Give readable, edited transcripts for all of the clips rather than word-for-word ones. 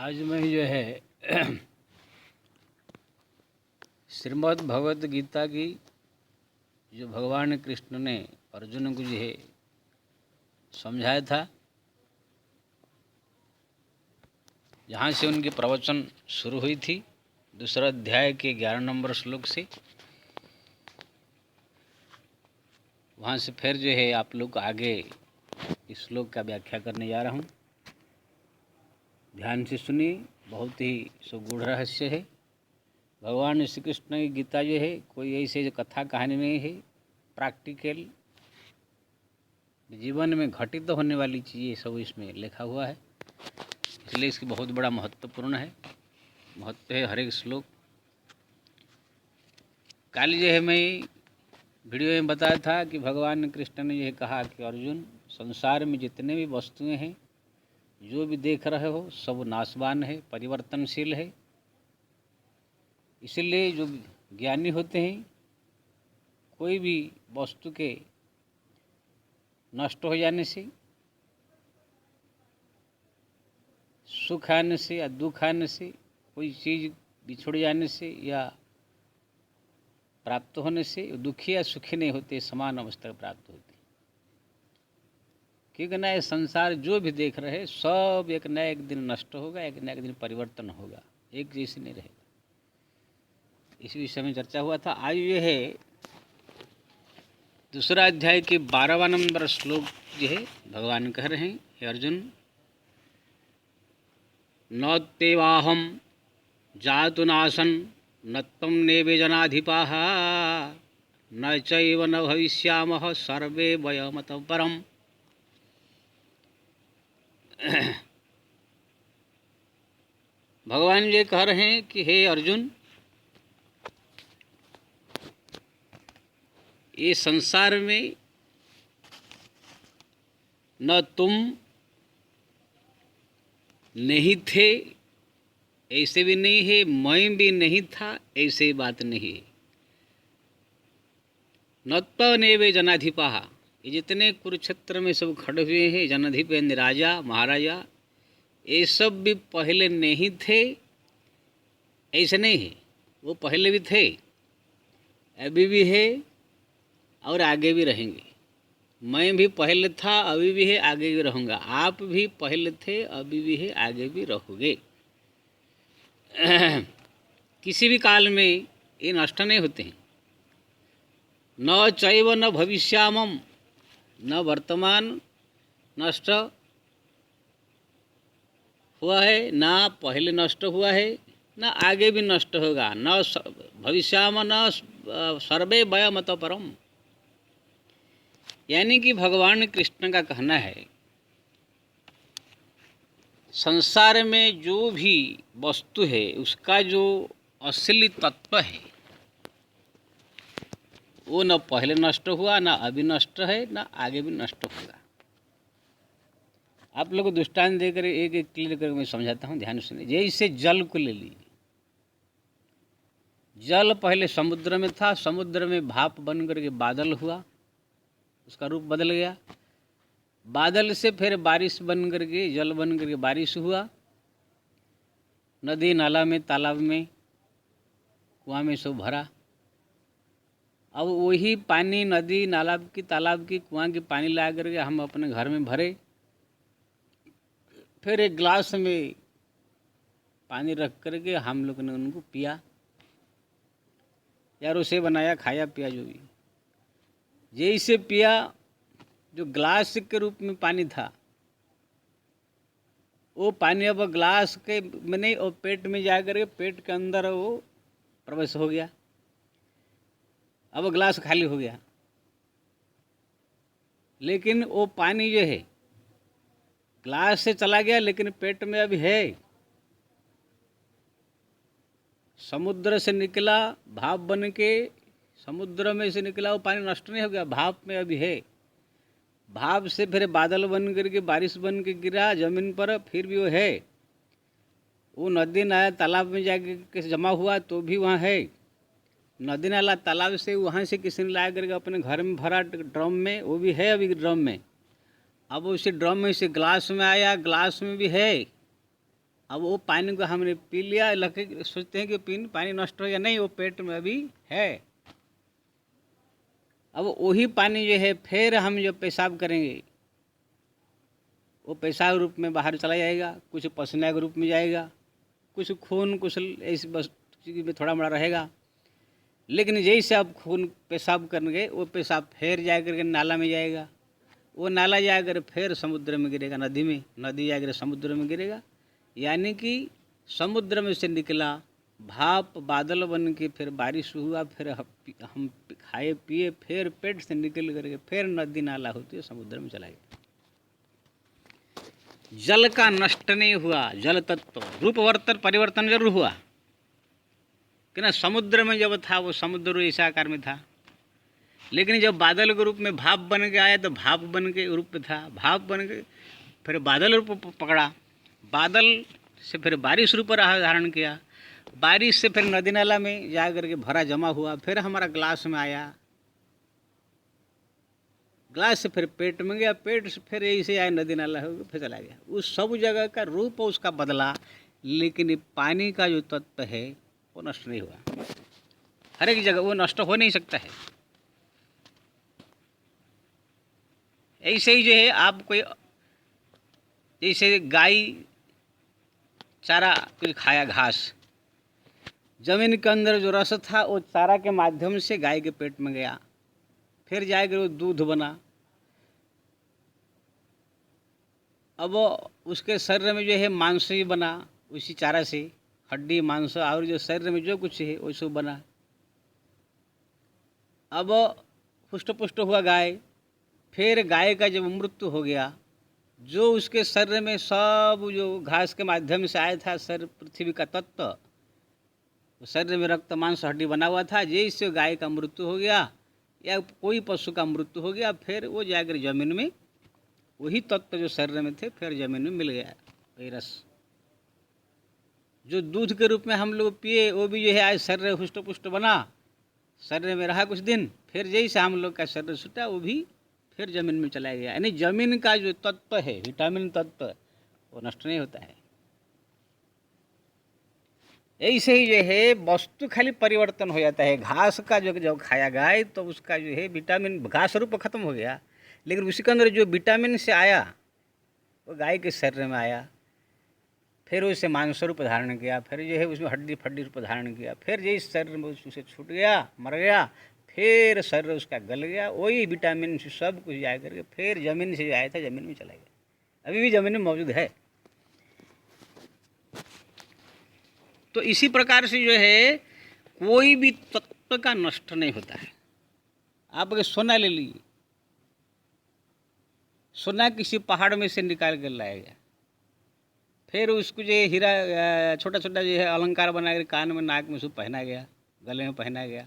आज मैं जो है श्रीमद् भगवत गीता की जो भगवान कृष्ण ने अर्जुन को जो है समझाया था, जहाँ से उनकी प्रवचन शुरू हुई थी, दूसरा अध्याय के 11 नंबर श्लोक से, वहाँ से फिर जो है आप लोग आगे इस श्लोक का व्याख्या करने जा रहा हूँ। ध्यान से सुनिए, बहुत ही सुगूढ़ रहस्य है। भगवान श्री कृष्ण की गीता जो है कोई ऐसे जो कथा कहानी नहीं है, प्रैक्टिकल जीवन में घटित होने वाली चीज़ें सब इसमें लिखा हुआ है, इसलिए इसकी बहुत बड़ा महत्वपूर्ण है, महत्व है हर एक श्लोक। कल जो है मैं वीडियो में बताया था कि भगवान कृष्ण ने यह कहा कि अर्जुन, संसार में जितने भी वस्तुएं हैं, जो भी देख रहे हो, सब नाशवान है, परिवर्तनशील है। इसलिए जो ज्ञानी होते हैं, कोई भी वस्तु के नष्ट हो जाने से, सुख आने से या दुख आने से, कोई चीज़ बिछुड़ जाने से या प्राप्त होने से दुखी या सुखी नहीं होते, समान अवस्था प्राप्त होती। क्योंकि ना ये संसार जो भी देख रहे हैं सब एक न एक दिन नष्ट होगा, एक न एक दिन परिवर्तन होगा, एक जैसे नहीं रहेगा। इस विषय में चर्चा हुआ था। आज ये है दूसरा अध्याय के 12वां नंबर श्लोक जो है भगवान कह रहे हैं, हे अर्जुन, न तेवाहम जातु नासन न त्वं नेवे जनाधिपाः न चैव न भविष्यामः सर्वे वयमतः परम्। भगवान ये कह रहे हैं कि हे अर्जुन, ये संसार में न तुम नहीं थे ऐसे भी नहीं है, मैं भी नहीं था ऐसे बात नहीं है। न त्वनेवे जनाधिपाः, ये जितने कुरुक्षेत्र में सब खड़े हुए हैं, जनाधिप यानी राजा महाराजा, ये सब भी पहले नहीं थे ऐसे नहीं है, वो पहले भी थे, अभी भी है और आगे भी रहेंगे। मैं भी पहले था, अभी भी है, आगे भी रहूँगा। आप भी पहले थे, अभी भी है, आगे भी रहोगे। किसी भी काल में ये नष्ट नहीं होते हैं। न चैव न भविष्यामम, न वर्तमान नष्ट हुआ है, ना पहले नष्ट हुआ है, न आगे भी नष्ट होगा। न भविष्याम न सर्वे वयमतः परम, यानी कि भगवान कृष्ण का कहना है, संसार में जो भी वस्तु है उसका जो असली तत्व है वो न पहले नष्ट हुआ, न अभी नष्ट है, न आगे भी नष्ट होगा। आप लोग को दृष्टांत देकर एक एक क्लियर करके मैं समझाता हूँ, ध्यान सुनिए। जैसे जल को ले लीजिए, जल पहले समुद्र में था, समुद्र में भाप बन करके बादल हुआ, उसका रूप बदल गया, बादल से फिर बारिश बन करके जल बन करके बारिश हुआ, नदी नाला में, तालाब में, कुआं में सब भरा। अब वही पानी नदी नाला की, तालाब की, कुआं की पानी ला करके हम अपने घर में भरे, फिर एक गिलास में पानी रख करके हम लोग ने उनको पिया, यार उसे बनाया, खाया, पिया, जो भी जैसे पिया, जो ग्लास के रूप में पानी था वो पानी अब ग्लास के में नहीं, और पेट में जा करके पेट के अंदर वो प्रवेश हो गया, अब ग्लास खाली हो गया। लेकिन वो पानी जो है ग्लास से चला गया, लेकिन पेट में अभी है। समुद्र से निकला, भाप बन के समुद्र में से निकला, वो पानी नष्ट नहीं हो गया, भाप में अभी है। भाप से फिर बादल बन करके बारिश बन के गिरा जमीन पर, फिर भी वो है। वो नदी नाला तालाब में जाके जमा हुआ तो भी वहाँ है। नदी नाला तालाब से वहाँ से किसी ने ला करके अपने घर में भरा ड्रम में, वो भी है अभी ड्रम में। अब उसी ड्रम में से ग्लास में आया, ग्लास में भी है। अब वो पानी को हमने पी लिया, लगे सोचते हैं कि पानी नष्ट हो गया, नहीं, वो पेट में अभी है। अब वही पानी जो है फिर हम जो पेशाब करेंगे वो पेशाब रूप में बाहर चला जाएगा, कुछ पसीना के रूप में जाएगा, कुछ खून कुछ ऐसी बस चीज़ में थोड़ा मोड़ा रहेगा। लेकिन जैसे आप खून पेशाब करेंगे वो पेशाब फिर जा करके नाला में जाएगा, वो नाला जाकर फिर समुद्र में गिरेगा, नदी में, नदी जाकर समुद्र में गिरेगा। यानी कि समुद्र में से निकला भाप बादल बन के फिर बारिश हुआ, फिर हम खाए पिए, फिर पेट से निकल करके फिर नदी नाला होती है, समुद्र में चला गया। जल का नष्ट नहीं हुआ, जल तत्व रूपवर्तन परिवर्तन जरूर हुआ कि ना। समुद्र में जब था वो समुद्र ऐसा आकार में था, लेकिन जब बादल के रूप में भाप बन के आया तो भाप बन के रूप में था, भाप बन के फिर बादल रूप पकड़ा, बादल से फिर बारिश रूप धारण किया, बारिश से फिर नदी नाला में जा करके भरा जमा हुआ, फिर हमारा ग्लास में आया, ग्लास से फिर पेट में गया, पेट से फिर ऐसे आया नदी नाला हो गया, फिर चला गया। उस सब जगह का रूप उसका बदला, लेकिन पानी का जो तत्व है वो नष्ट नहीं हुआ। हर एक जगह वो नष्ट हो नहीं सकता है। ऐसे ही जो है आप कोई जैसे गाय चारा कुछ खाया, घास, जमीन के अंदर जो रस था वो चारा के माध्यम से गाय के पेट में गया, फिर जाकर वो दूध बना। अब उसके शरीर में जो है मांस ही बना उसी चारा से, हड्डी मांस और जो शरीर में जो कुछ है वो सब बना। अब पुष्ट पुष्ट हुआ गाय, फिर गाय का जब मृत्यु हो गया, जो उसके शरीर में सब जो घास के माध्यम से आया था शरीर पृथ्वी का तत्व, शरीर में रक्त मांस हड्डी बना हुआ था, जैसे गाय का मृत्यु हो गया या कोई पशु का मृत्यु हो गया, फिर वो जाकर जमीन में वही तत्व जो शरीर में थे फिर जमीन में मिल गया, वही रस। जो दूध के रूप में हम लोग पिए वो भी जो है आज शरीर हुष्ट पुष्ट बना, शरीर में रहा कुछ दिन, फिर जैसे हम लोग का शरीर छूटा वो भी फिर जमीन में चला गया। यानी जमीन का जो तत्व है, विटामिन तत्व, वो नष्ट नहीं होता है। ऐसे ही जो है वस्तु खाली परिवर्तन हो जाता है। घास का जो जब खाया गाय तो उसका जो है विटामिन घास रूप खत्म हो गया, लेकिन उसके अंदर जो विटामिन से आया वो गाय के शरीर में आया, फिर उसे मांस रूप धारण किया, फिर जो है उसमें हड्डी फड्डी रूप धारण किया, फिर जिस शरीर में उसे छूट गया, मर गया, फिर शरीर उसका गल गया, वही विटामिन से सब कुछ जा करके फिर जमीन से जो आया था जमीन में चला गया, अभी भी जमीन में मौजूद है। तो इसी प्रकार से जो है कोई भी तत्व का नष्ट नहीं होता है। आप अगर सोना ले लीजिए, सोना किसी पहाड़ में से निकाल कर लाया गया, फिर उसको जो हीरा छोटा छोटा जो है अलंकार बना कर कान में नाक में सब पहना गया, गले में पहना गया,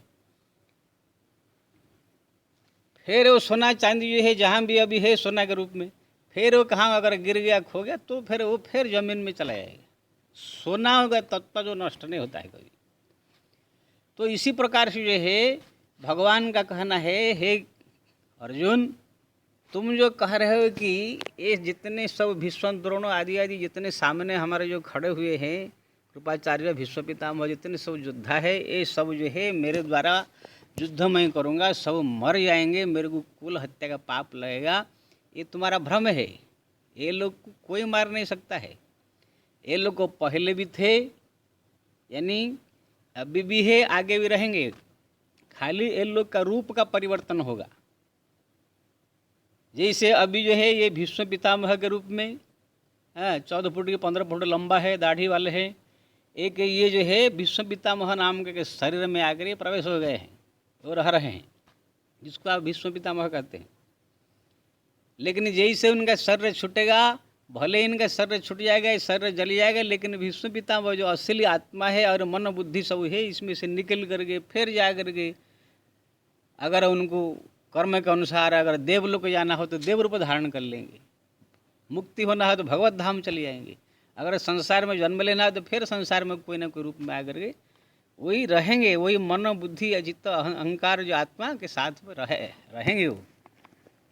फिर वो सोना चांदी जो है जहाँ भी अभी है सोना के रूप में, फिर वो कहाँ अगर गिर गया खो गया तो फिर वो फिर जमीन में चला जाएगा। सोना होगा तत्व जो नष्ट नहीं होता है कभी। तो इसी प्रकार से जो है भगवान का कहना है, हे अर्जुन, तुम जो कह रहे हो कि ये जितने सब भीष्म द्रोण आदि आदि जितने सामने हमारे जो खड़े हुए हैं, कृपाचार्य भीष्म पितामह जितने सब योद्धा है, ये सब जो है मेरे द्वारा युद्ध मैं करूँगा, सब मर जाएंगे, मेरे को कुल हत्या का पाप लगेगा, ये तुम्हारा भ्रम है। ये लोग को कोई मार नहीं सकता है। ये लोग को पहले भी थे, यानी अभी भी है, आगे भी रहेंगे, खाली ये लोग का रूप का परिवर्तन होगा। जैसे अभी जो है ये भीष्म पितामह के रूप में 14 फुट के 15 फुट लंबा है, दाढ़ी वाले हैं, एक ये जो है भीष्म पितामह नाम के शरीर में आकर ये प्रवेश हो गए हैं और रह रहे हैं, जिसको आप भीष्म पितामह कहते हैं। लेकिन जैसे उनका शरीर छूटेगा, भले इनका शरीर छूट जाएगा, शरीर जल जाएगा, लेकिन भीष्म पितामह जो असली आत्मा है और मन बुद्धि सब है, इसमें से निकल करके फिर जा करके अगर उनको कर्म के अनुसार अगर देवलोक को जाना हो तो देव रूप धारण कर लेंगे, मुक्ति होना है तो भगवत धाम चले जाएंगे, अगर संसार में जन्म लेना है तो फिर संसार में कोई ना कोई रूप में आकर के वही रहेंगे, वही मन बुद्धि अजित अहंकार जो आत्मा के साथ में रहेंगे, वो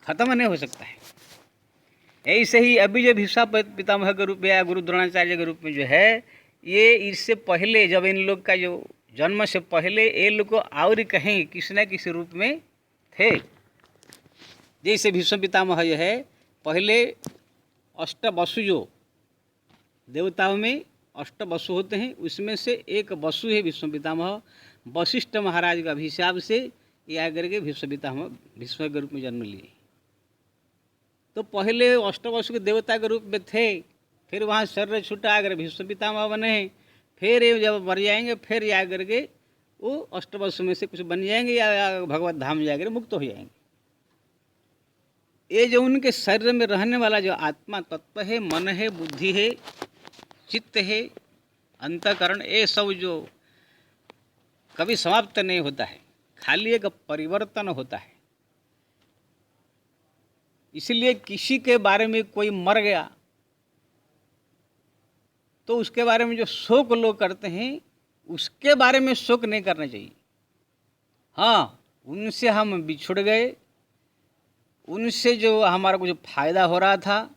खत्म नहीं हो सकता है। ऐसे ही अभी जो भीष्म पितामह के रूप में या गुरु द्रोणाचार्य के रूप में जो है, ये इससे पहले जब इन लोग का जो जन्म से पहले ये लोग को और कहीं किसी न किसी रूप में थे। जैसे भीष्म पितामह जो है पहले अष्टवसु, जो देवताओं में अष्टवसु होते हैं उसमें से एक वसु है भीष्म पितामह। वशिष्ठ महाराज का अभिशाप से ये आकर के भीष्म पितामह भीष्म के रूप में जन्म लिए। तो पहले अष्टवसु के देवता के रूप में थे, फिर वहाँ शरीर छूटा आकर भीष्म पितामह बने, फिर ये जब मर जाएंगे फिर या करके वो अष्टवसु में से कुछ बन जाएंगे या भगवत धाम जाकर मुक्त हो जाएंगे। ये जो उनके शरीर में रहने वाला जो आत्मा तत्व है, मन है, बुद्धि है, चित्त है, अंतःकरण, ये सब जो कभी समाप्त नहीं होता है, खाली एक परिवर्तन होता है। इसलिए किसी के बारे में कोई मर गया तो उसके बारे में जो शोक लोग करते हैं उसके बारे में शोक नहीं करना चाहिए। हाँ, उनसे हम बिछुड़ गए, उनसे जो हमारा कुछ फ़ायदा हो रहा था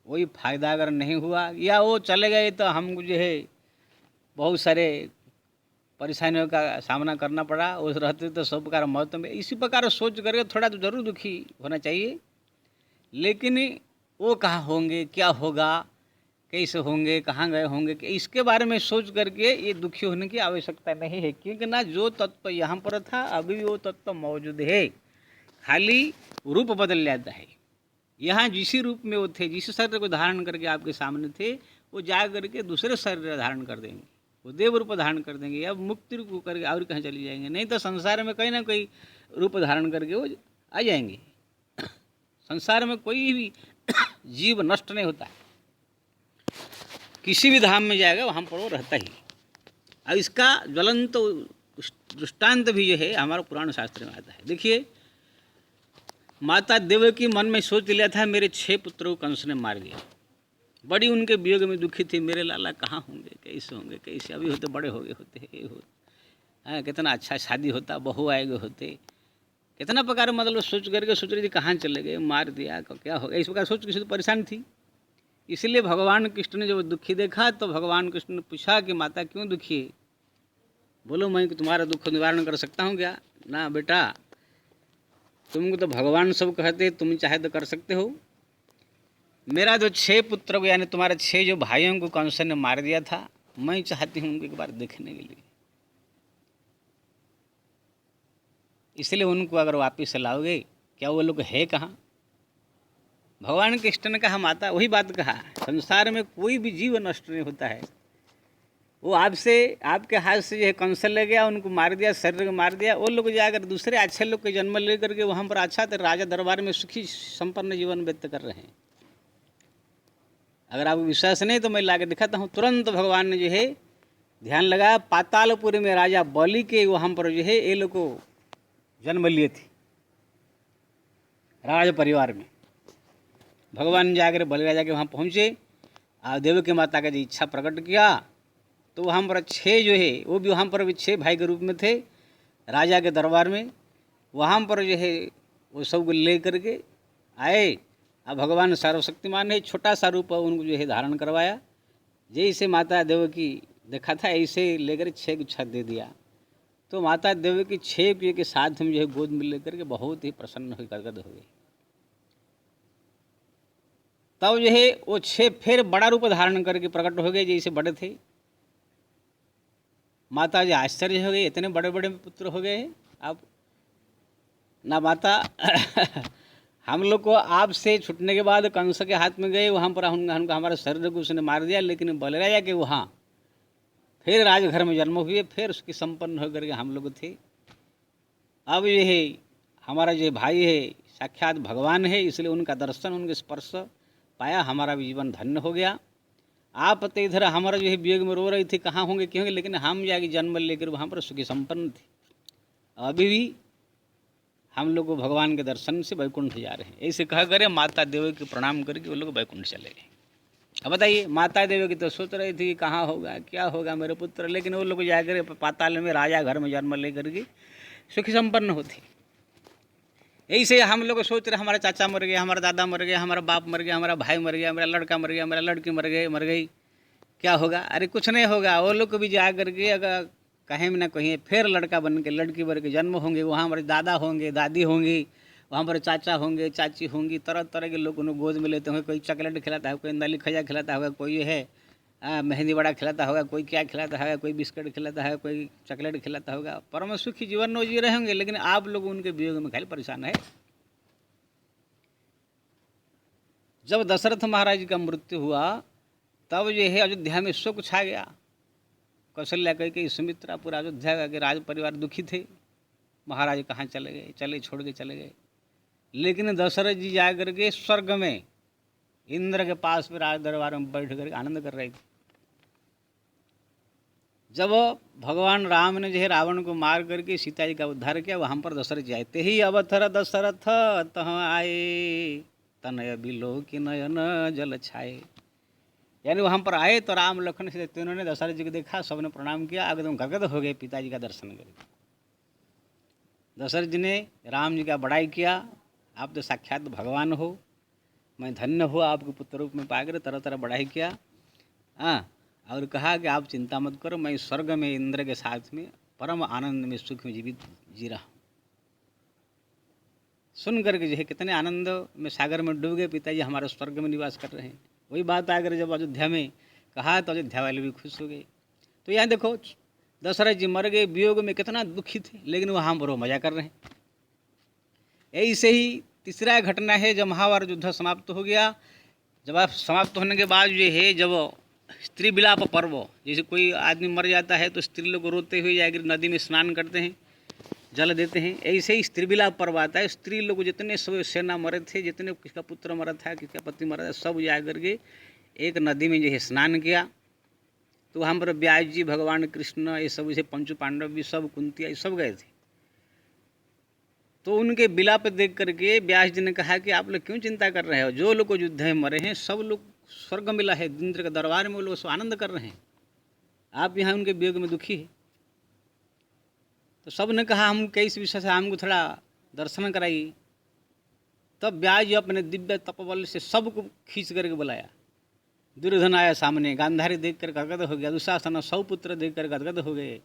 वही फ़ायदा अगर नहीं हुआ या वो चले गए तो हमको जो है बहुत सारे परेशानियों का सामना करना पड़ा, उस रहते तो सब प्रकार मौत में, इसी प्रकार सोच करके थोड़ा तो ज़रूर दुखी होना चाहिए। लेकिन वो कहाँ होंगे, क्या होगा, कैसे होंगे, कहाँ गए होंगे, कि इसके बारे में सोच करके ये दुखी होने की आवश्यकता नहीं है। क्योंकि ना जो तत्व यहाँ पर था अभी भी वो तत्व मौजूद है, खाली रूप बदल जाता है। यहाँ जिस रूप में वो थे, जिस शरीर को धारण करके आपके सामने थे, वो जा करके दूसरे शरीर धारण कर देंगे, वो देव रूप धारण कर देंगे या मुक्ति रूप करके और कहीं चले जाएंगे। नहीं तो संसार में कहीं ना कहीं रूप धारण करके वो आ जाएंगे। संसार में कोई भी जीव नष्ट नहीं होता है, किसी भी धाम में जाएगा वहाँ पर वो रहता ही। और इसका ज्वलंत दृष्टांत भी जो है हमारा पुराण शास्त्र में आता है। देखिए, माता देवकी मन में सोच लिया था मेरे 6 पुत्रों को कंस ने मार दिया, बड़ी उनके वियोग में दुखी थी, मेरे लाला कहाँ होंगे, कैसे होंगे, कैसे अभी होते बड़े हो गए होते, ये हो कितना अच्छा शादी होता, बहू आए गए होते, कितना प्रकार मतलब सोच करके सोच रही थी कहाँ चले गए, मार दिया, क्या हो गया, इस प्रकार सोच किसी तो परेशान थी। इसलिए भगवान कृष्ण ने जब दुखी देखा तो भगवान कृष्ण ने पूछा कि माता क्यों दुखी है? बोलो मैं तुम्हारा दुख निवारण कर सकता हूँ क्या? ना बेटा, तुमको तो भगवान सब कहते, तुम चाहे तो कर सकते हो। मेरा जो 6 पुत्र को यानी तुम्हारे 6 जो भाइयों को कंस ने मार दिया था, मैं चाहती हूँ उनको एक बार देखने के लिए, इसलिए उनको अगर वापिस लाओगे, क्या वो लोग है कहाँ? भगवान कृष्ण ने कहा माता वही बात कहा, संसार में कोई भी जीव नष्ट नहीं होता है। वो आपसे आपके हाथ से जो है कंस ले गया, उनको मार दिया, शरीर को मार दिया, वो लोग जाकर दूसरे अच्छे लोग के जन्म ले करके वहाँ पर अच्छा तो राजा दरबार में सुखी संपन्न जीवन व्यक्त कर रहे हैं। अगर आपको विश्वास नहीं तो मैं ला के दिखाता हूँ। तुरंत भगवान ने जो है ध्यान लगाया, पातालपुरी में राजा बलि के वहाँ पर जो है ये लोग को जन्म लिए थे, राज परिवार में। भगवान जाकर बलि राजा के वहाँ पहुँचे और देवकी माता का जो इच्छा प्रकट किया तो वहाँ पर 6 जो है वो भी वहाँ पर भी 6 भाई के रूप में थे राजा के दरबार में। वहाँ पर जो है वो सब ले करके आए। अब भगवान सर्वशक्तिमान है, छोटा सा रूप उनको जो है धारण करवाया, जैसे माता देवकी देखा था ऐसे लेकर 6 गुच्छा दे दिया। तो माता देवकी 6 के साथ में जो है गोद में लेकर के बहुत ही प्रसन्न हो गदगद हो गई। तब जो है वो 6 फिर बड़ा रूप धारण करके प्रकट हो गए, जैसे बड़े थे। माता जी आश्चर्य हो गई, इतने बड़े बड़े पुत्र हो गए हैं अब ना माता। हम लोग को आपसे छूटने के बाद कंस के हाथ में गए, वहाँ पर हमको हमारे शरीर को उसने मार दिया, लेकिन बलराजा के वहाँ फिर राजघर में जन्म हुए, फिर उसकी संपन्न होकर के हम लोग थे। अब ये है हमारा जो भाई है साक्षात भगवान है, इसलिए उनका दर्शन उनके स्पर्श पाया, हमारा भी जीवन धन्य हो गया। आप तो इधर हमारा जो है वियोग में रो रही थी कहाँ होंगे क्यों, लेकिन हम जाके जन्म लेकर वहाँ पर सुखी संपन्न थे। अभी भी हम लोग भगवान के दर्शन से वैकुंठ जा रहे हैं। ऐसे कह करे माता देवी के प्रणाम करके वो लोग वैकुंठ चले गए। अब बताइए, माता देवी की तो सोच रही थी कि कहाँ होगा क्या होगा मेरे पुत्र, लेकिन वो लोग जाकर पाताल में राजा घर में जन्म लेकर के सुखी संपन्न होते। ऐसे हम लोग सोच रहे हमारा चाचा मर गया, हमारा दादा मर गया, हमारा बाप मर गया, हमारा भाई मर गया, मेरा लड़का मर गया, मेरा लड़की मर गई, क्या होगा? अरे कुछ नहीं होगा। वो लोग को भी जा करके अगर कहीं ना कहीं फिर लड़का बन के लड़की बन के जन्म होंगे, वहाँ हमारे दादा होंगे, दादी होंगी, वहाँ पर चाचा होंगे, चाची होंगी, तरह तरह के लोग उन्हें गोद में लेते होंगे। कोई चॉकलेट खिलाता है, कोई नली खजा खिलाता होगा, कोई है मेहंदी बड़ा खिलाता होगा, कोई क्या खिलाता होगा, कोई बिस्किट खिलाता है, कोई चॉकलेट खिलाता होगा। परम सुखी जीवन वो जी रहे होंगे, लेकिन आप लोग उनके वियोग में खाली परेशान है। जब दशरथ महाराज का मृत्यु हुआ तब जो है अयोध्या में शोक छा गया। कौशल्या कह के सुमित्रा पूरा अयोध्या के राज परिवार दुखी थे। महाराज कहाँ चले गए, चले छोड़ के चले गए। लेकिन दशरथ जी जा करके स्वर्ग में इंद्र के पास में राज दरबार में बैठ कर आनंद कर रहे थे। जब भगवान राम ने जो है रावण को मार करके सीता जी का उद्धार किया, वहाँ पर दशरथ जी आए। ते ही अवथर दशरथ तह आए, तनय बिलो की नयन जल छाए। यानी वहाँ पर आए तो राम लखन से तीनों ने दशरथ जी को देखा, सबने प्रणाम किया, एकदम गदगद हो गए पिताजी का दर्शन करके। दशरथ जी ने राम जी का बड़ाई किया, आप तो साक्षात भगवान हो, मैं धन्य हो आपके पुत्र रूप में पाकर, तरह तरह बड़ाई किया। हाँ, और कहा कि आप चिंता मत करो, मैं स्वर्ग में इंद्र के साथ में परम आनंद में सुख में जीवित जी रहा हूँ। सुन करके जो है कितने आनंद में सागर में डूब गए, पिताजी हमारे स्वर्ग में निवास कर रहे हैं। वही बात आकर जब अयोध्या में कहा तो अयोध्या वाले भी खुश हो गए। तो यहाँ देखो दशरथ जी मर गए, वियोग में कितना दुखी थे, लेकिन वहाँ पर वो मजा कर रहे हैं। ऐसे ही तीसरा घटना है, जब महाभारत युद्ध समाप्त हो गया। जब आप समाप्त होने के बाद जो है जब स्त्री विलाप पर्व, जैसे कोई आदमी मर जाता है तो स्त्री लोग रोते हुए जाकर नदी में स्नान करते हैं, जल देते हैं। ऐसे ही स्त्री विलाप पर्व आता है। स्त्री लोग जितने सब सेना मरे थे, जितने किसका पुत्र मरा था, किसका पति मरा था, सब जा करके एक नदी में जो है स्नान किया। तो वहाँ पर व्यास जी, भगवान कृष्ण, ये सब जैसे पंचु पांडव भी, सब कुंतिया, ये सब गए थे। तो उनके विलाप देख करके व्यास जी ने कहा कि आप लोग क्यों चिंता कर रहे हो, जो लोग युद्ध में मरे हैं सब लोग स्वर्ग मिला है, इंद्र के दरबार में वो लोग आनंद कर रहे हैं, आप यहाँ उनके वियोग में दुखी है। तो सब ने कहा हम कैसे विषय से हमको थोड़ा दर्शन कराइए। तब व्यास जी अपने दिव्य तपबल से सबको खींच करके बुलाया। दुर्योधन आया सामने, गांधारी देख कर गदगद हो गया, दुशासन सौ पुत्र देख कर गदगद हो गए।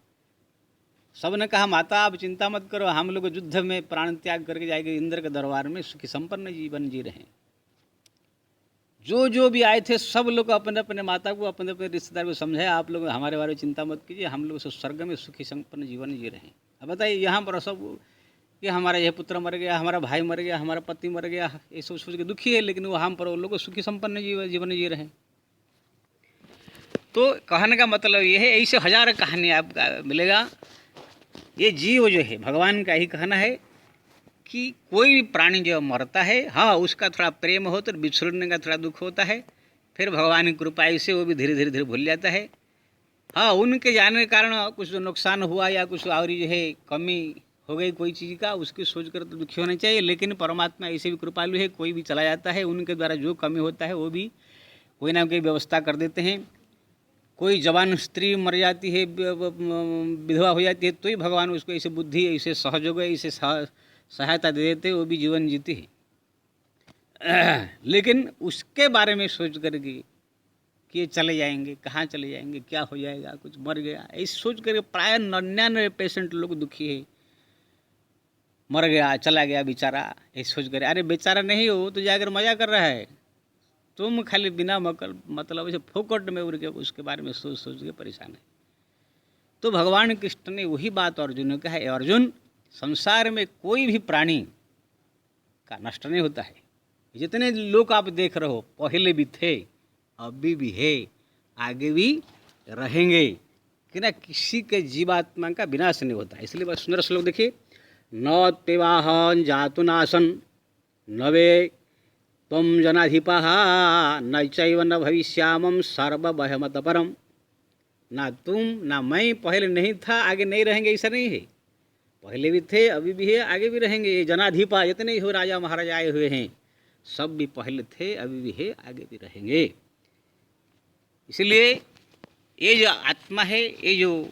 सब ने कहा माता आप चिंता मत करो, हम लोग युद्ध में प्राण त्याग करके जाएंगे, इंद्र के दरबार में सुखी संपन्न जीवन जी रहे हैं। जो भी आए थे सब लोग अपने अपने माता को, अपने अपने रिश्तेदार को समझाया, आप लोग हमारे बारे में चिंता मत कीजिए, हम लोग स्वर्ग में सुखी संपन्न जीवन जी रहे हैं। अब बताइए यहाँ पर सब कि हमारा यह पुत्र मर गया, हमारा भाई मर गया, हमारा पति मर गया, ये सोच के दुखी है, लेकिन वहाँ पर वो लोग सुखी संपन्न जीवन जी रहे हैं। तो कहने का मतलब ये है, ऐसे हजार कहानी आपका मिलेगा। ये जीव जो है भगवान का ही कहना है कि कोई भी प्राणी जो मरता है, हाँ उसका थोड़ा प्रेम हो तो बिछुड़ने का थोड़ा दुख होता है, फिर भगवान की कृपा से वो भी धीरे धीरे भूल जाता है। हाँ उनके जाने के कारण कुछ जो नुकसान हुआ या कुछ और जो है कमी हो गई कोई चीज़ का, उसकी सोच कर तो दुखी होना चाहिए। लेकिन परमात्मा ऐसे भी कृपालु है, कोई भी चला जाता है, उनके द्वारा जो कमी होता है वो भी कोई ना कोई व्यवस्था कर देते हैं। कोई जवान स्त्री मर जाती है, विधवा हो जाती है, तो ही भगवान उसको ऐसे बुद्धि, ऐसे सहयोग, ऐसे सहायता दे देते, वो भी जीवन जीती है। लेकिन उसके बारे में सोच करके कि ये चले जाएंगे, कहाँ चले जाएंगे, क्या हो जाएगा, कुछ मर गया, ऐसे सोच करके प्राय 99% लोग दुखी है। मर गया, चला गया बेचारा, ऐसे सोच कर, अरे बेचारा नहीं हो तो जाकर मजा कर रहा है, तुम खाली बिना मतलब ऐसे फोकट में उड़ के उसके बारे में सोच के परेशान है। तो भगवान कृष्ण ने वही बात अर्जुन ने कहा, अर्जुन संसार में कोई भी प्राणी का नष्ट नहीं होता है। जितने लोग आप देख रहे हो, पहले भी थे, अभी भी है, आगे भी रहेंगे, कि ना किसी के जीवात्मा का विनाश नहीं होता है। इसलिए बस सुंदर श्लोक देखिए, न तेवाहन जातु नाशन नवे तम जनाधिपा न चैव न भविष्यामं सर्वभयमत परम। ना तुम ना मैं पहले नहीं था, आगे नहीं रहेंगे, ऐसा नहीं है। पहले भी थे, अभी भी है, आगे भी रहेंगे। ये जनाधिपा जितने हो राजा महाराजा आए हुए हैं, सब भी पहले थे, अभी भी है, आगे भी रहेंगे। इसलिए ये जो आत्मा है, ये जो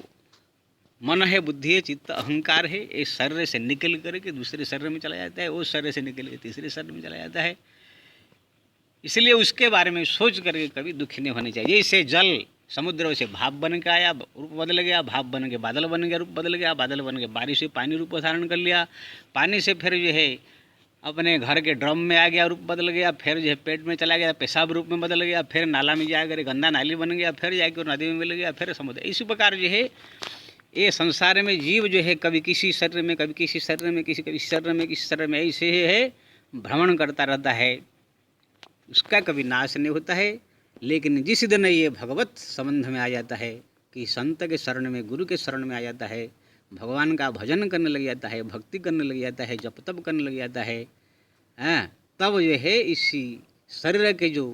मन है, बुद्धि है, चित्त, अहंकार है, इस शरीर से निकल करके दूसरे शरीर में चला जाता है, उस शरीर से निकल के तीसरे शरीर में चला जाता है। इसलिए उसके बारे में सोच करके कभी दुखी नहीं होने चाहिए। जैसे जल समुद्र से भाप बन के आया, रूप बदल गया, भाप बन के बादल बन गया, रूप बदल गया, बादल बन के बारिश से पानी रूप धारण कर लिया, पानी से फिर जो है अपने घर के ड्रम में आ गया, रूप बदल गया, फिर जो है पेट में चला गया, पेशाब रूप में बदल गया, फिर नाला में जाकर गंदा नाली बन गया, फिर जाकर नदी में मिल गया, फिर समुद्र। इसी प्रकार जो है ये संसार में जीव जो है कभी किसी शरीर में, कभी किसी शरीर में, कभी शरीर में, किसी शरीर में ऐसे है भ्रमण करता रहता है, उसका कभी नाश नहीं होता है। लेकिन जिस दिन ये भगवत संबंध में आ जाता है कि संत के शरण में, गुरु के शरण में आ जाता है, भगवान का भजन करने लग जाता है, भक्ति करने लग जाता है, जप तप करने लग जाता है, तब ये है इसी शरीर के जो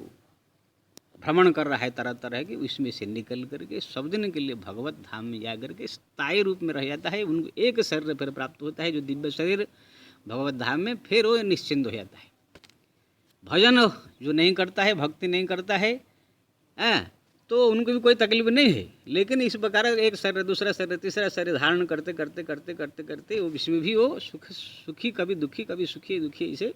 भ्रमण कर रहा है तरह तरह के, उसमें से निकल करके सब दिन के लिए भगवत धाम में जा करके स्थायी रूप में रह जाता है। उनको एक शरीर फिर प्राप्त होता है, जो दिव्य शरीर भगवत धाम में, फिर वो निश्चिंत हो जाता है। भजन जो नहीं करता है, भक्ति नहीं करता है, तो उनको भी कोई तकलीफ नहीं है। लेकिन इस प्रकार एक शरीर, दूसरा शरीर, तीसरा शरीर धारण करते करते करते करते करते वो इसमें भी वो सुखी, कभी दुखी, कभी सुखी दुखी ऐसे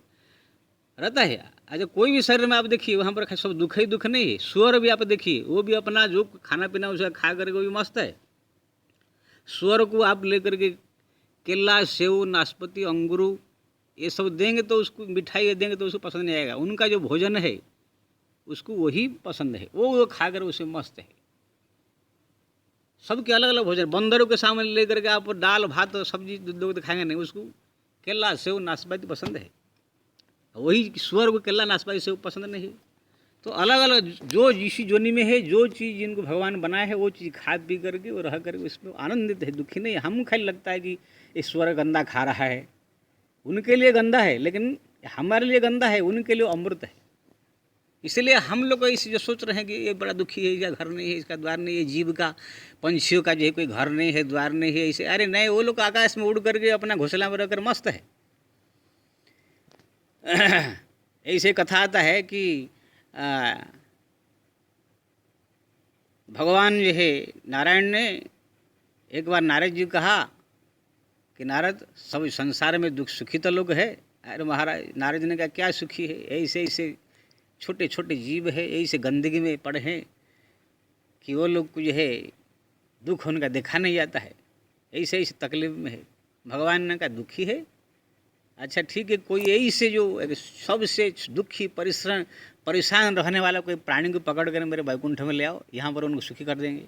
रहता है। अच्छा, कोई भी शरीर में आप देखिए वहाँ पर सब दुख ही दुख नहीं है। सुअर भी आप देखिए, वो भी अपना जो खाना पीना उसका खा करके वो भी मस्त है। सुअर को आप लेकर के केला, सेव, नाशपाती, अंगूर ये सब देंगे तो उसको, मिठाई देंगे तो उसको पसंद नहीं आएगा। उनका जो भोजन है उसको वही पसंद है, वो खा कर उसे मस्त है। सबके अलग अलग भोजन। बंदरों के सामने लेकर के आप दाल भात सब्जी दूध खाएंगे नहीं, उसको केला, सेव, नाशपाती पसंद है। वही सुअर को केला, नाशपाती, सेव पसंद नहीं है। तो अलग अलग जो जिस जोनी में है, जो चीज़ जिनको भगवान बनाए है वो चीज़ खा पी करके वो रह करके उसमें आनंदित है, दुखी नहीं। हम खाली लगता है कि ये सुअर गंदा खा रहा है, उनके लिए गंदा है, लेकिन हमारे लिए गंदा है, उनके लिए अमृत है। इसलिए हम लोग इस जो सोच रहे हैं कि ये बड़ा दुखी है, इसका घर नहीं है, इसका द्वार नहीं है, जीव का, पंछियों का जो है कोई घर नहीं है, द्वार नहीं है, इसे अरे नहीं, वो लोग आकाश में उड़ करके अपना घोंसला में रहकर मस्त है। ऐसे कथा आता है कि भगवान जो है नारायण ने एक बार नारद जी कहा कि नारद, सब संसार में दुख सुखी तो लोग है। अरे महाराज, नारद जी ने कहा क्या सुखी है, ऐसे ऐसे छोटे छोटे जीव है, ऐसे गंदगी में पड़े हैं कि वो लोग को जो है दुख उनका देखा नहीं जाता है, ऐसे ऐसे तकलीफ में है। भगवान ने कहा दुखी है, अच्छा ठीक है, कोई ऐसे जो सबसे दुखी परेशान रहने वाला कोई प्राणी को पकड़ कर मेरे वैकुंठ में ले आओ, यहाँ पर उनको सुखी कर देंगे।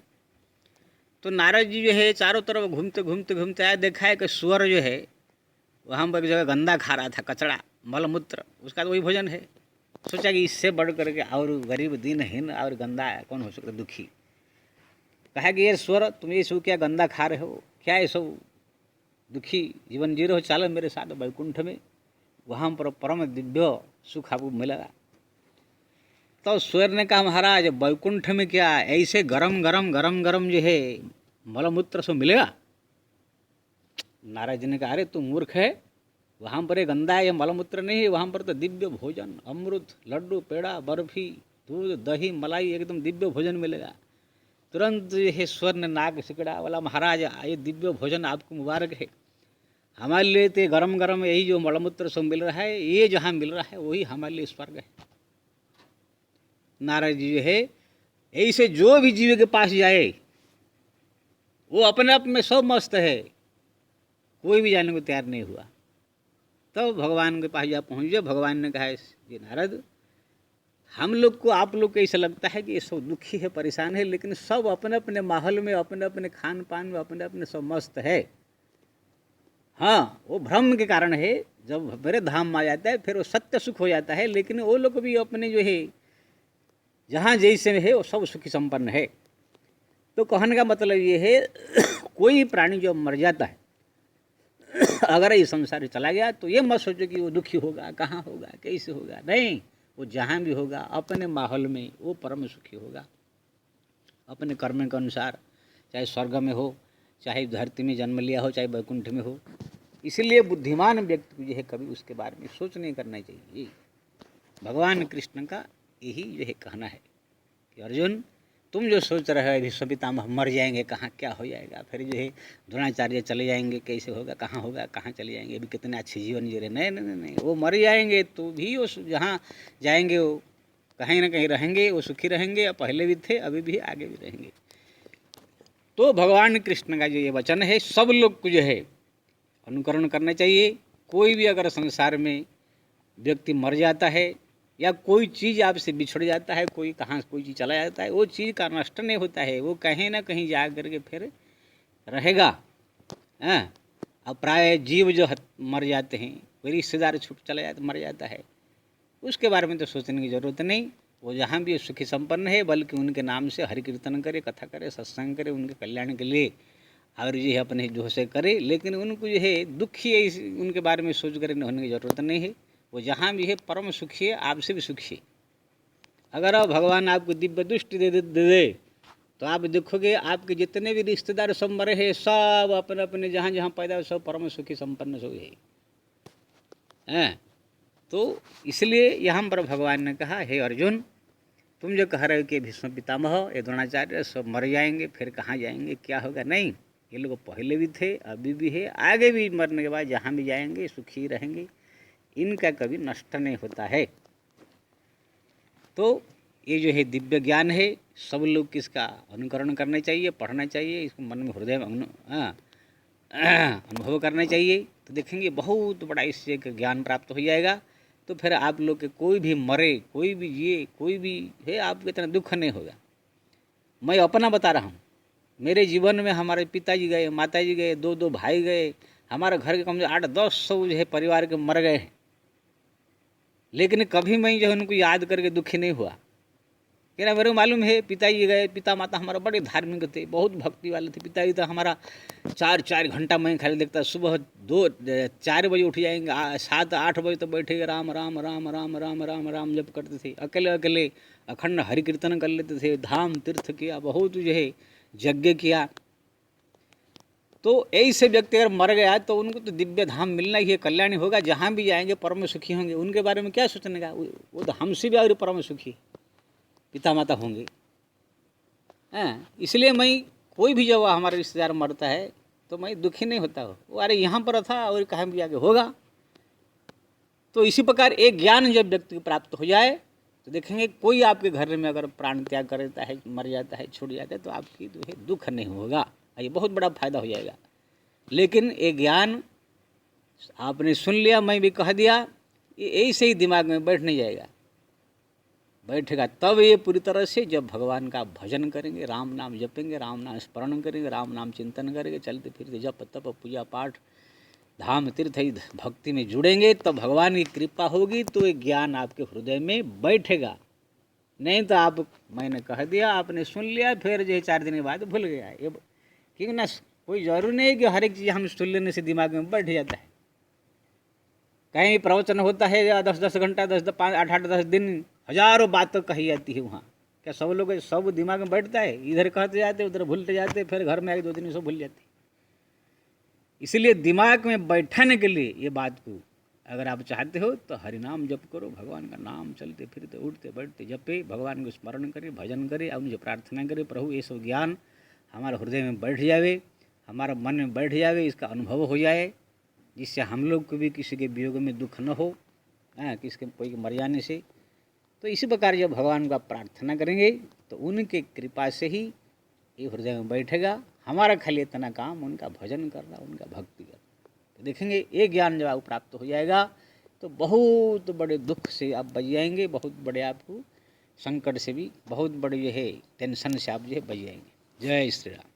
तो नारद जी जो है चारों तरफ घूमते घूमते घूमते आए, देखा है कि सुअर जो है वहाँ पर एक जगह गंदा खा रहा था, कचड़ा, मलमूत्र, उसका तो वही भोजन है। सोचा कि इससे बढ़ करके और गरीब दीनहीन और गंदा कौन हो सकता, दुखी। कहा कि ये सुअर, तुम ये सब क्या गंदा खा रहे हो, क्या ये सब दुखी जीवन जी रहे हो, चलो मेरे साथ वैकुंठ में, वहाँ पर परम दिव्य सुख आपको मिलेगा। तो सुअर ने कहा महाराज, वैकुंठ में क्या ऐसे गरम गरम गरम गरम जो है मलमूत्र सब मिलेगा? नारद जी ने कहा अरे तू मूर्ख है, वहाँ पर ये गंदा है, ये मलमूत्र नहीं है, वहाँ पर तो दिव्य भोजन, अमृत, लड्डू, पेड़ा, बर्फी, दूध, दही, मलाई, एकदम दिव्य भोजन मिलेगा। तुरंत ये सुअर ने नाक सिकड़ा, बोला महाराज ये दिव्य भोजन आपको मुबारक है, हमारे लिए तो गरम गरम यही जो मलमूत्र सब मिल रहा है, ये जहाँ मिल रहा है वही हमारे लिए स्वर्ग है। नारद जी जो है ऐसे जो भी जीव के पास जाए वो अपने आप में सब मस्त है, कोई भी जाने को तैयार नहीं हुआ। तब भगवान के पास जा पहुँचे, भगवान ने कहा जी नारद, हम लोग को, आप लोग को ऐसा लगता है कि ये सब दुखी है, परेशान है, लेकिन सब अपने अपने माहौल में, अपने अपने खान पान में, अपने अपने सब मस्त है। हाँ, वो भ्रम के कारण है, जब मेरे धाम में आ जाता है फिर वो सत्य सुख हो जाता है। लेकिन वो लोग भी अपने जो है जहाँ जैसे है वो सब सुखी संपन्न है। तो कहने का मतलब ये है कोई प्राणी जो मर जाता है अगर ये संसार चला गया तो ये मत सोचो कि वो दुखी होगा, कहाँ होगा, कैसे होगा, नहीं, वो जहाँ भी होगा अपने माहौल में वो परम सुखी होगा, अपने कर्म के अनुसार, चाहे स्वर्ग में हो, चाहे धरती में जन्म लिया हो, चाहे वैकुंठ में हो। इसलिए बुद्धिमान व्यक्ति को जो है कभी उसके बारे में सोच नहीं करना चाहिए। भगवान कृष्ण का यही जो है कहना है कि अर्जुन, तुम जो सोच रहे हो भीष्म पितामह मर जाएंगे, कहाँ क्या हो जाएगा, फिर जो है द्रोणाचार्य चले जाएंगे, कैसे होगा, कहाँ चले जाएंगे, अभी कितने अच्छे जीवन जी रहे, नहीं नहीं नहीं नहीं, वो मर जाएंगे तो भी वो जहाँ जाएंगे वो कहीं ना कहीं रहेंगे, वो सुखी रहेंगे, पहले भी थे, अभी भी, आगे भी रहेंगे। तो भगवान कृष्ण का जो ये वचन है, सब लोग को जो है अनुकरण करना चाहिए। कोई भी अगर संसार में व्यक्ति मर जाता है या कोई चीज़ आपसे बिछड़ जाता है, कोई कहाँ कोई चीज़ चला जाता है, वो चीज़ का नष्ट नहीं होता है, वो कहीं ना कहीं जा करके फिर रहेगा। अब प्राय जीव जो मर जाते हैं, कोई रिश्तेदार छूट चला जाता मर जाता है, उसके बारे में तो सोचने की ज़रूरत नहीं। वो जहाँ भी सुखी संपन्न है, बल्कि उनके नाम से हरि कीर्तन करे, कथा करे, सत्संग करे, उनके कल्याण के लिए और जो है अपने जो से करे। लेकिन उनको जो है दुखी है, उनके बारे में सोच कर होने की ज़रूरत नहीं है। वो जहाँ भी है परम सुखी है, आपसे भी सुखी है। अगर अब भगवान आपको दिव्य दृष्टि दे तो आप देखोगे आपके जितने भी रिश्तेदार सब मरे हैं, सब अपने अपने जहाँ जहाँ पैदा सब परम सुखी संपन्न सब है। तो इसलिए यहाँ पर भगवान ने कहा, हे अर्जुन, तुम जो कह रहे हो कि भीष्म पितामह, ये द्रोणाचार्य सब मर जाएंगे, फिर कहाँ जाएंगे, क्या होगा, नहीं, ये लोग पहले भी थे, अभी भी है, आगे भी मरने के बाद जहाँ भी जाएंगे सुखी रहेंगे, इनका कभी नष्ट नहीं होता है। तो ये जो है दिव्य ज्ञान है, सब लोग किसका अनुकरण करना चाहिए, पढ़ना चाहिए, इसको मन में हृदय में अनुभव करना चाहिए। तो देखेंगे बहुत बड़ा इससे ज्ञान प्राप्त हो जाएगा। तो फिर आप लोग के कोई भी मरे, कोई भी जिए, कोई भी है, आपको इतना दुख नहीं होगा। मैं अपना बता रहा हूँ, मेरे जीवन में हमारे पिताजी गए, माताजी गए, दो भाई गए, हमारे घर के कम से 8-10 जो है परिवार के मर गए हैं, लेकिन कभी मैं जो है उनको याद करके दुखी नहीं हुआ। क्या मेरे को मालूम है, पिताजी गए, पिता माता हमारा बड़े धार्मिक थे, बहुत भक्ति वाले थे। पिताजी तो हमारा 4 घंटा मैं खाली देखता, सुबह 4 बजे उठ जाएंगे, 7-8 बजे तो बैठेंगे, राम राम राम राम राम राम राम जप करते थे, अकेले अकेले अखंड हरि कीर्तन कर लेते थे, धाम तीर्थ किया, बहुत जो है यज्ञ किया। तो ऐसे व्यक्ति अगर मर गया तो उनको तो दिव्य धाम मिलना ही है, कल्याणी होगा, जहाँ भी जाएंगे परम सुखी होंगे। उनके बारे में क्या सोचने का, वो तो हमसे भी और परम सुखी पिता माता होंगे। इसलिए मैं कोई भी जब हमारा रिश्तेदार मरता है तो मैं दुखी नहीं होता हूँ, वो अरे यहाँ पर था और कहाँ भी आगे होगा। तो इसी प्रकार एक ज्ञान जब व्यक्ति को प्राप्त हो जाए तो देखेंगे कोई आपके घर में अगर प्राण त्याग कर देता है, मर जाता है, छूट जाता है, तो आपकी जो है दुख नहीं होगा, ये बहुत बड़ा फायदा हो जाएगा। लेकिन ये ज्ञान आपने सुन लिया, मैं भी कह दिया, ये ऐसे ही दिमाग में बैठ नहीं जाएगा। बैठेगा तब ये पूरी तरह से जब भगवान का भजन करेंगे, राम नाम जपेंगे, राम नाम स्मरण करेंगे, राम नाम चिंतन करेंगे, चलते फिरते जप तप पूजा पाठ धाम तीर्थ भक्ति में जुड़ेंगे, तो भगवान की कृपा होगी, तो ये ज्ञान आपके हृदय में बैठेगा। नहीं तो आप, मैंने कह दिया, आपने सुन लिया, फिर जो 4 दिन के बाद भूल गया। ये क्योंकि ना कोई जरूरी नहीं कि हर एक चीज़ हम सुन लेने से दिमाग में बैठ जाता है। कहीं प्रवचन होता है 10-10 घंटा, 8-10 दिन, हजारों बातें कही जाती है वहाँ। क्या सब लोग सब दिमाग में बैठता है? इधर कहते जाते, उधर भूलते जाते, फिर घर में आके 2 दिन सब भूल जाते। इसलिए दिमाग में बैठाने के लिए ये बात को अगर आप चाहते हो तो हरि नाम जप करो, भगवान का नाम चलते फिरते उठते बैठते जपे, भगवान को स्मरण करे, भजन करे, और उनसे प्रार्थना करे, प्रभु ये सब ज्ञान हमारे हृदय में बैठ जावे, हमारा मन में बैठ जावे, इसका अनुभव हो जाए, जिससे हम लोग को भी किसी के वियोग में दुख न हो, किसी के कोई मर जाने से। तो इसी प्रकार जब भगवान का प्रार्थना करेंगे तो उनके कृपा से ही ये हृदय में बैठेगा। हमारा खाली इतना काम उनका भजन करना, उनका भक्ति करना। तो देखेंगे ये ज्ञान जब आपको प्राप्त हो जाएगा तो बहुत बड़े दुख से आप बच जाएंगे, बहुत बड़े आपको संकट से भी, बहुत बड़े जो है टेंशन से आप जो है बच जाएंगे। जय श्री राम।